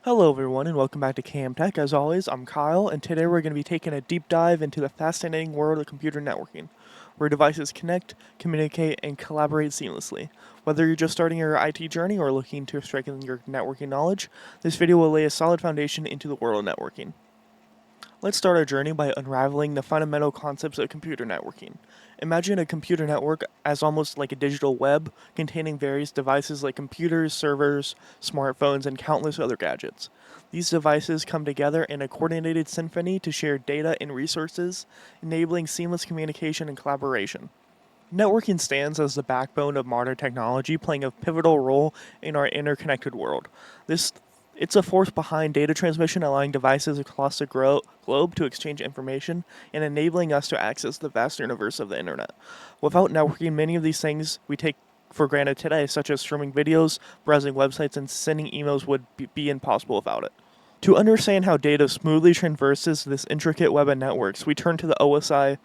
Hello everyone and welcome back to Camtech. As always, I'm Kyle and today we're going to be taking a deep dive into the fascinating world of computer networking, where devices connect, communicate, and collaborate seamlessly. Whether you're just starting your IT journey or looking to strengthen your networking knowledge, this video will lay a solid foundation into the world of networking. Let's start our journey by unraveling the fundamental concepts of computer networking. Imagine a computer network as almost like a digital web containing various devices like computers, servers, smartphones, and countless other gadgets. These devices come together in a coordinated symphony to share data and resources, enabling seamless communication and collaboration. Networking stands as the backbone of modern technology, playing a pivotal role in our interconnected world. This it's a force behind data transmission, allowing devices across the globe to exchange information and enabling us to access the vast universe of the internet. Without networking, many of these things we take for granted today, such as streaming videos, browsing websites, and sending emails, would be impossible without it. To understand how data smoothly traverses this intricate web of networks, we turn to the OSI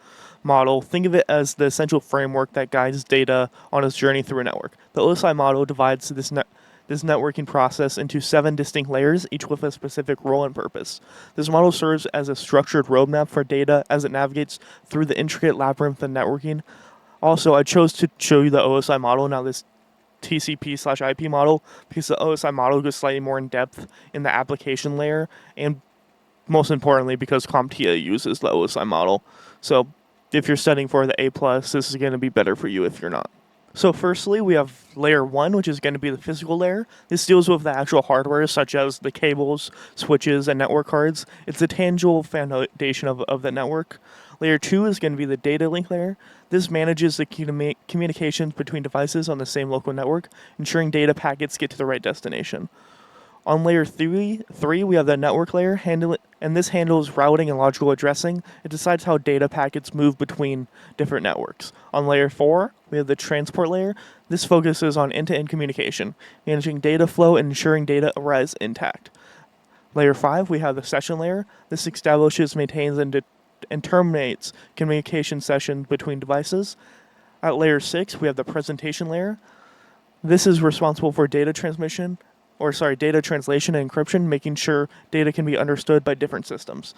model. Think of it as the essential framework that guides data on its journey through a network. The OSI model divides this networking process into 7 distinct layers, each with a specific role and purpose. This model serves as a structured roadmap for data as it navigates through the intricate labyrinth of networking. Also, I chose to show you the OSI model, now this TCP/IP model, because the OSI model goes slightly more in depth in the application layer, and most importantly, because CompTIA uses the OSI model. So, if you're studying for the A+, this is going to be better for you if you're not. So firstly, we have layer 1, which is going to be the physical layer. This deals with the actual hardware, such as the cables, switches, and network cards. It's the tangible foundation of the network. Layer 2 is going to be the data link layer. This manages the communications between devices on the same local network, ensuring data packets get to the right destination. On layer three, we have the network layer, and this handles routing and logical addressing. It decides how data packets move between different networks. On layer 4, we have the transport layer. This focuses on end-to-end communication, managing data flow and ensuring data arrives intact. Layer 5, we have the session layer. This establishes, maintains, and terminates communication sessions between devices. At layer 6, we have the presentation layer. This is responsible for data translation and encryption, making sure data can be understood by different systems.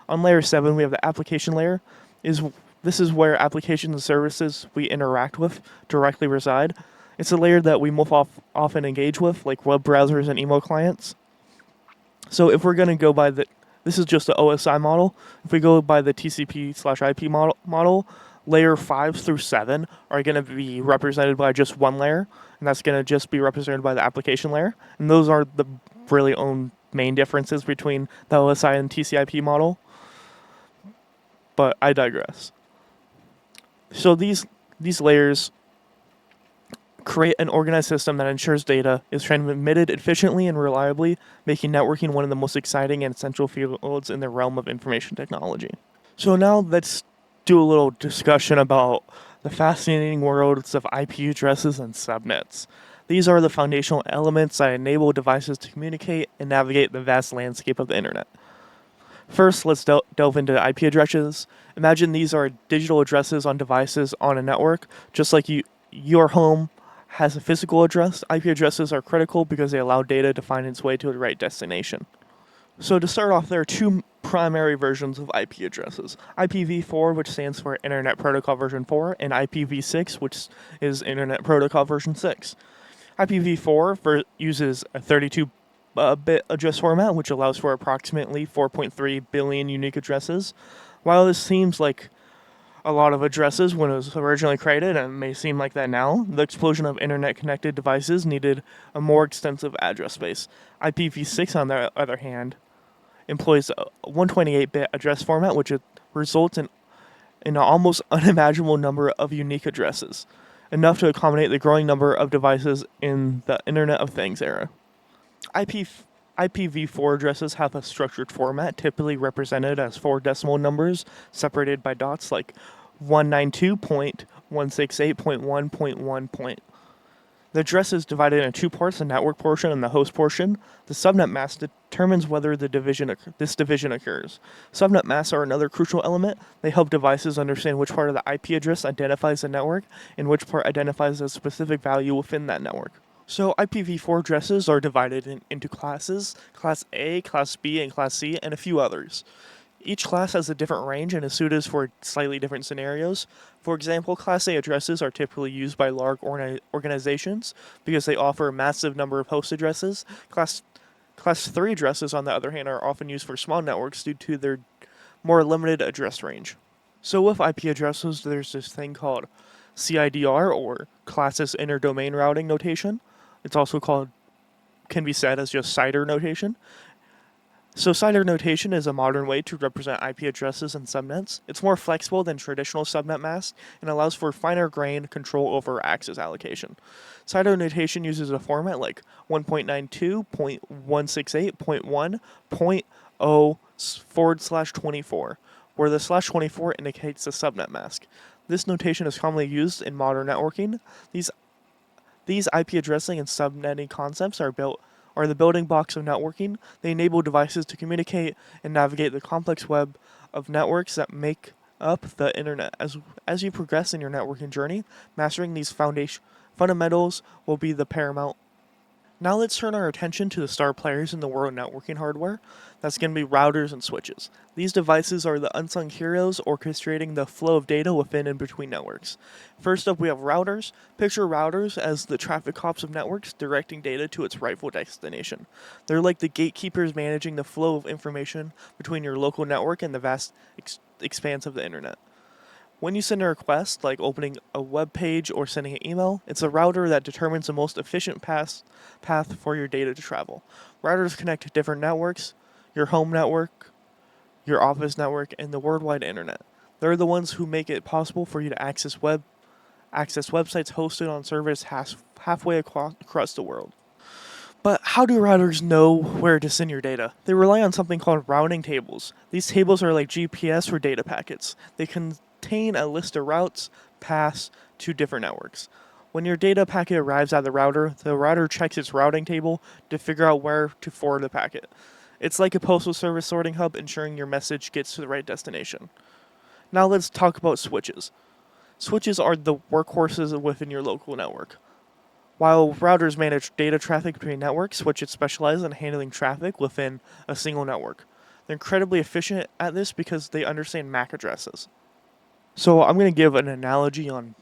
On layer 7, we have the application layer. This is where applications and services we interact with directly reside. It's a layer that we most often engage with, like web browsers and email clients. So if we're going to go by this is just the OSI model. If we go by the TCP/IP model, layer 5 through 7 are going to be represented by just one layer, and that's going to just be represented by the application layer. And those are the really own main differences between the OSI and TCP model. But I digress. So these layers create an organized system that ensures data is transmitted efficiently and reliably, making networking one of the most exciting and essential fields in the realm of information technology. So now let's do a little discussion about the fascinating worlds of IP addresses and subnets. These are the foundational elements that enable devices to communicate and navigate the vast landscape of the internet. First, let's delve into IP addresses. Imagine these are digital addresses on devices on a network, just like your home has a physical address. IP addresses are critical because they allow data to find its way to the right destination. So to start off, there are 2 primary versions of IP addresses. IPv4, which stands for Internet Protocol version 4, and IPv6, which is Internet Protocol version 6. IPv4 uses a 32-bit address format, which allows for approximately 4.3 billion unique addresses. While this seems like a lot of addresses when it was originally created, and it may seem like that now, the explosion of internet-connected devices needed a more extensive address space. IPv6, on the other hand, employs a 128-bit address format, which results in an almost unimaginable number of unique addresses, enough to accommodate the growing number of devices in the Internet of Things era. IPv4 addresses have a structured format, typically represented as 4 decimal numbers separated by dots like 192.168.1.1. The address is divided into 2 parts, the network portion and the host portion. The subnet mask determines whether this division occurs. Subnet masks are another crucial element. They help devices understand which part of the IP address identifies the network and which part identifies a specific value within that network. So IPv4 addresses are divided into classes, Class A, Class B, and Class C, and a few others. Each class has a different range and is suited for slightly different scenarios. For example, Class A addresses are typically used by large organizations because they offer a massive number of host addresses. Class 3 addresses, on the other hand, are often used for small networks due to their more limited address range. So with IP addresses, there's this thing called CIDR, or Classes Inter Domain Routing Notation. It's also can be said as just CIDR notation. So CIDR notation is a modern way to represent IP addresses and subnets. It's more flexible than traditional subnet masks and allows for finer-grained control over access allocation. CIDR notation uses a format like 1.92.168.1.0/24, where the /24 indicates a subnet mask. This notation is commonly used in modern networking. These IP addressing and subnetting concepts are the building blocks of networking. They enable devices to communicate and navigate the complex web of networks that make up the internet. As you progress in your networking journey, mastering these fundamentals will be the paramount. Now let's turn our attention to the star players in the world of networking hardware. That's going to be routers and switches. These devices are the unsung heroes orchestrating the flow of data within and between networks. First up, we have routers. Picture routers as the traffic cops of networks directing data to its rightful destination. They're like the gatekeepers managing the flow of information between your local network and the vast expanse of the internet. When you send a request, like opening a web page or sending an email, it's a router that determines the most efficient path for your data to travel. Routers connect different networks, your home network, your office network, and the worldwide internet. They're the ones who make it possible for you to access websites hosted on servers halfway across the world. But how do routers know where to send your data? They rely on something called routing tables. These tables are like GPS for data packets. They contain a list of routes, paths to different networks. When your data packet arrives at the router checks its routing table to figure out where to forward the packet. It's like a postal service sorting hub, ensuring your message gets to the right destination. Now let's talk about switches. Switches are the workhorses within your local network. While routers manage data traffic between networks, switches specialize in handling traffic within a single network. They're incredibly efficient at this because they understand MAC addresses. So I'm going to give an analogy on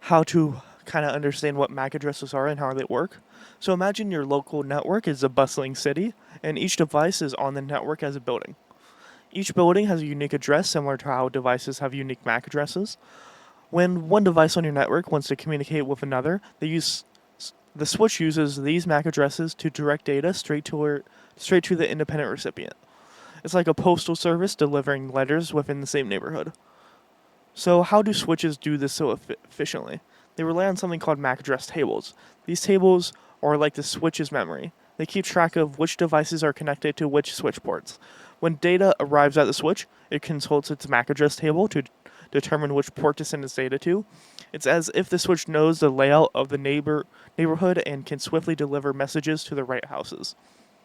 how to kind of understand what MAC addresses are and how they work. So imagine your local network is a bustling city, and each device is on the network as a building. Each building has a unique address, similar to how devices have unique MAC addresses. When one device on your network wants to communicate with another, the switch uses these MAC addresses to direct data straight to the independent recipient. It's like a postal service delivering letters within the same neighborhood. So how do switches do this so efficiently? They rely on something called MAC address tables. These tables are like the switch's memory. They keep track of which devices are connected to which switch ports. When data arrives at the switch, it consults its MAC address table to determine which port to send its data to. It's as if the switch knows the layout of the neighborhood and can swiftly deliver messages to the right houses.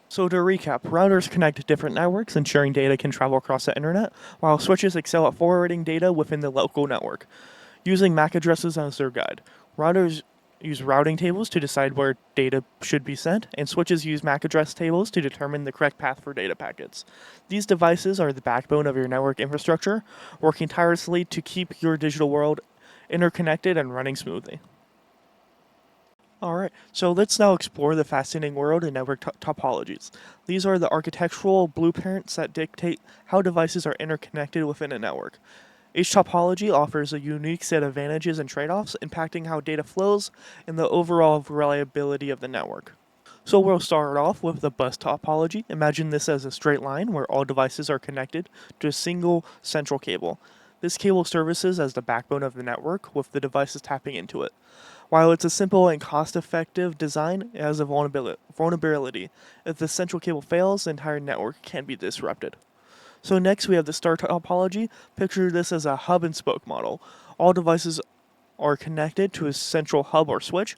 So to recap, routers connect different networks, ensuring data can travel across the internet, while switches excel at forwarding data within the local network, using MAC addresses as their guide. Routers use routing tables to decide where data should be sent, and switches use MAC address tables to determine the correct path for data packets. These devices are the backbone of your network infrastructure, working tirelessly to keep your digital world interconnected and running smoothly. Alright, so let's now explore the fascinating world of network topologies. These are the architectural blueprints that dictate how devices are interconnected within a network. Each topology offers a unique set of advantages and trade-offs, impacting how data flows and the overall reliability of the network. So we'll start off with the bus topology. Imagine this as a straight line where all devices are connected to a single central cable. This cable services as the backbone of the network, with the devices tapping into it. While it's a simple and cost-effective design, it has a vulnerability. If the central cable fails, the entire network can be disrupted. So next we have the star topology. Picture this as a hub and spoke model. All devices are connected to a central hub or switch.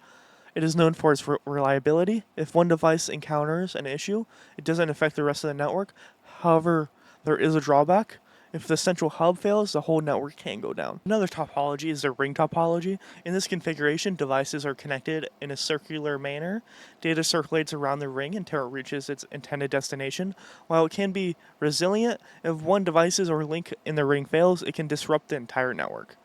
It is known for its reliability. If one device encounters an issue, it doesn't affect the rest of the network. However, there is a drawback. If the central hub fails, the whole network can go down. Another topology is the ring topology. In this configuration, devices are connected in a circular manner. Data circulates around the ring until it reaches its intended destination. While it can be resilient, if one device or link in the ring fails, it can disrupt the entire network.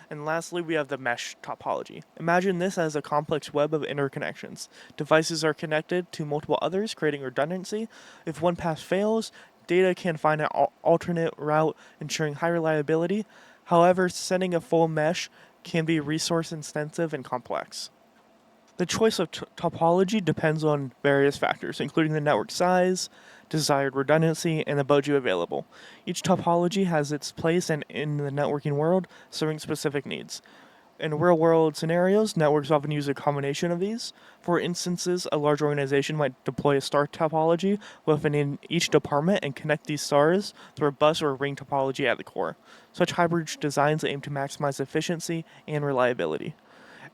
And lastly, we have the mesh topology. Imagine this as a complex web of interconnections. Devices are connected to multiple others, creating redundancy. If one path fails, data can find an alternate route, ensuring high reliability. However, setting a full mesh can be resource intensive and complex. The choice of topology depends on various factors, including the network size, desired redundancy, and the budget available. Each topology has its place in the networking world, serving specific needs. In real world scenarios, networks often use a combination of these. For instances, a large organization might deploy a star topology within each department and connect these stars through a bus or a ring topology at the core. Such hybrid designs aim to maximize efficiency and reliability.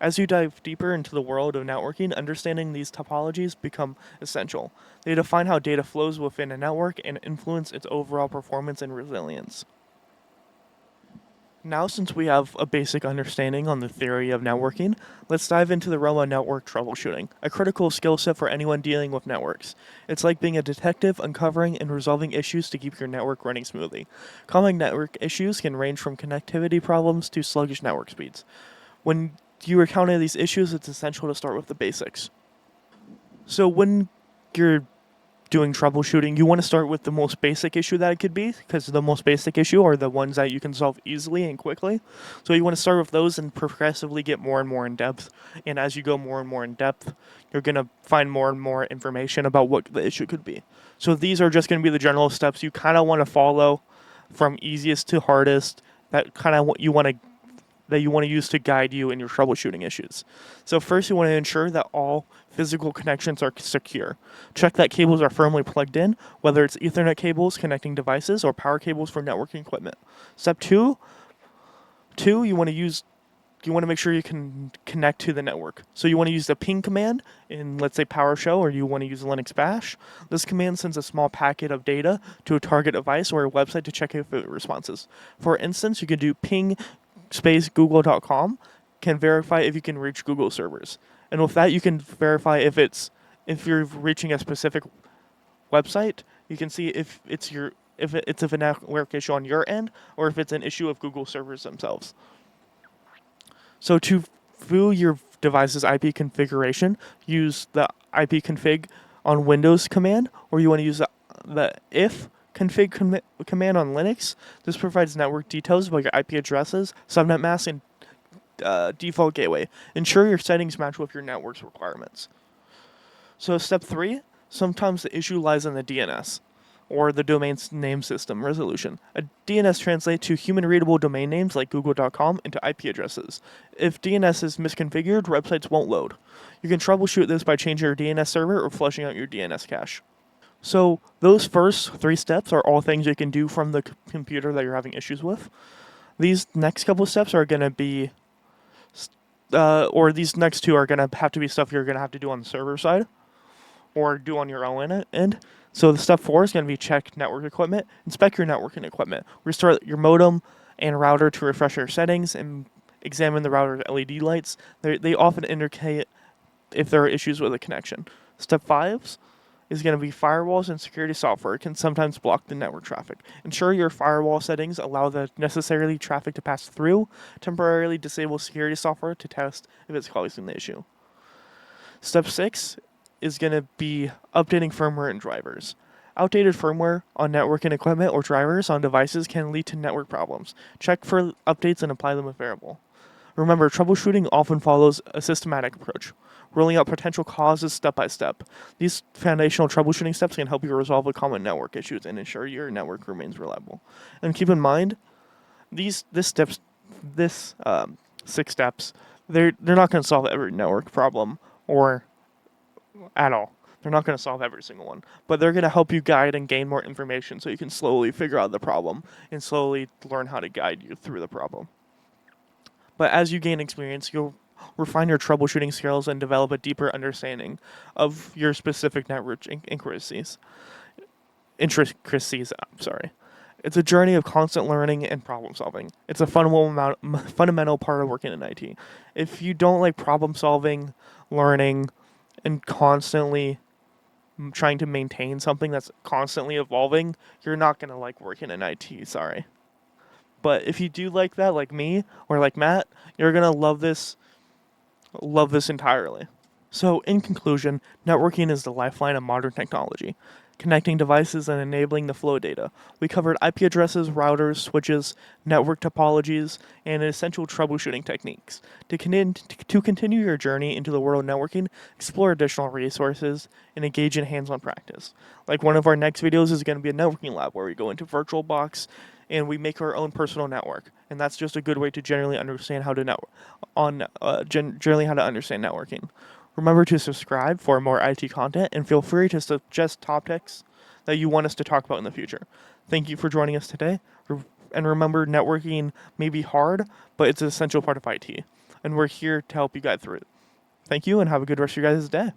As you dive deeper into the world of networking, understanding these topologies become essential. They define how data flows within a network and influence its overall performance and resilience. Now, since we have a basic understanding on the theory of networking, let's dive into the realm of network troubleshooting, a critical skill set for anyone dealing with networks. It's like being a detective, uncovering and resolving issues to keep your network running smoothly. Common network issues can range from connectivity problems to sluggish network speeds. When you encounter these issues, it's essential to start with the basics. So when you're doing troubleshooting, you want to start with the most basic issue that it could be, because the most basic issue are the ones that you can solve easily and quickly. So you want to start with those and progressively get more and more in depth. And as you go more and more in depth, you're going to find more and more information about what the issue could be. So these are just going to be the general steps you kind of want to follow from easiest to hardest, that kind of what you want to use to guide you in your troubleshooting issues. So first you want to ensure that all physical connections are secure. Check that cables are firmly plugged in, whether it's Ethernet cables connecting devices or power cables for networking equipment. Step two, you want to make sure you can connect to the network. So you want to use the ping command in, let's say, PowerShell, or you want to use Linux Bash. This command sends a small packet of data to a target device or a website to check if it responds. For instance, you can do ping space google.com can verify if you can reach Google servers. And with that, you can verify if you're reaching a specific website, you can see if it's a network issue on your end or if it's an issue of Google servers themselves. So to view your device's IP configuration, use the ipconfig on Windows command, or you want to use the if config command on Linux. This provides network details about your IP addresses, subnet mask, and default gateway. Ensure your settings match with your network's requirements. So step 3, sometimes the issue lies in the DNS, or the domain name system resolution. A DNS translates to human-readable domain names like google.com into IP addresses. If DNS is misconfigured, websites won't load. You can troubleshoot this by changing your DNS server or flushing out your DNS cache. So those first 3 steps are all things you can do from the computer that you're having issues with. These next couple steps are going to be, these next 2 are going to have to be stuff you're going to have to do on the server side or do on your own end. So the step 4 is going to be check network equipment, inspect your networking equipment, restore your modem and router to refresh your settings, and examine the router's LED lights. They often indicate if there are issues with a connection. Step 5 is going to be firewalls and security software can sometimes block the network traffic. Ensure your firewall settings allow the necessary traffic to pass through. Temporarily disable security software to test if it's causing the issue. Step 6 is going to be updating firmware and drivers. Outdated firmware on networking equipment or drivers on devices can lead to network problems. Check for updates and apply them if variable. Remember, troubleshooting often follows a systematic approach, ruling out potential causes step by step. These foundational troubleshooting steps can help you resolve the common network issues and ensure your network remains reliable. And keep in mind, these 6 steps, they're not going to solve every network problem or at all. They're not going to solve every single one, but they're going to help you guide and gain more information so you can slowly figure out the problem and slowly learn how to guide you through the problem. But as you gain experience, you'll refine your troubleshooting skills and develop a deeper understanding of your specific network intricacies. It's a journey of constant learning and problem solving. It's a fundamental part of working in IT. If you don't like problem solving, learning, and constantly trying to maintain something that's constantly evolving, you're not going to like working in IT, sorry. But if you do like that, like me or like Matt, you're going to love this entirely. So, in conclusion, networking is the lifeline of modern technology, connecting devices and enabling the flow of data. We covered IP addresses, routers, switches, network topologies, and essential troubleshooting techniques. To continue your journey into the world of networking, explore additional resources and engage in hands on practice. Like one of our next videos is going to be a networking lab where we go into VirtualBox and we make our own personal network. And that's just a good way to generally understand how to generally how to understand networking. Remember to subscribe for more IT content and feel free to suggest topics that you want us to talk about in the future. Thank you for joining us today. And remember, networking may be hard, but it's an essential part of IT. And we're here to help you guide through it. Thank you and have a good rest of your guys' day.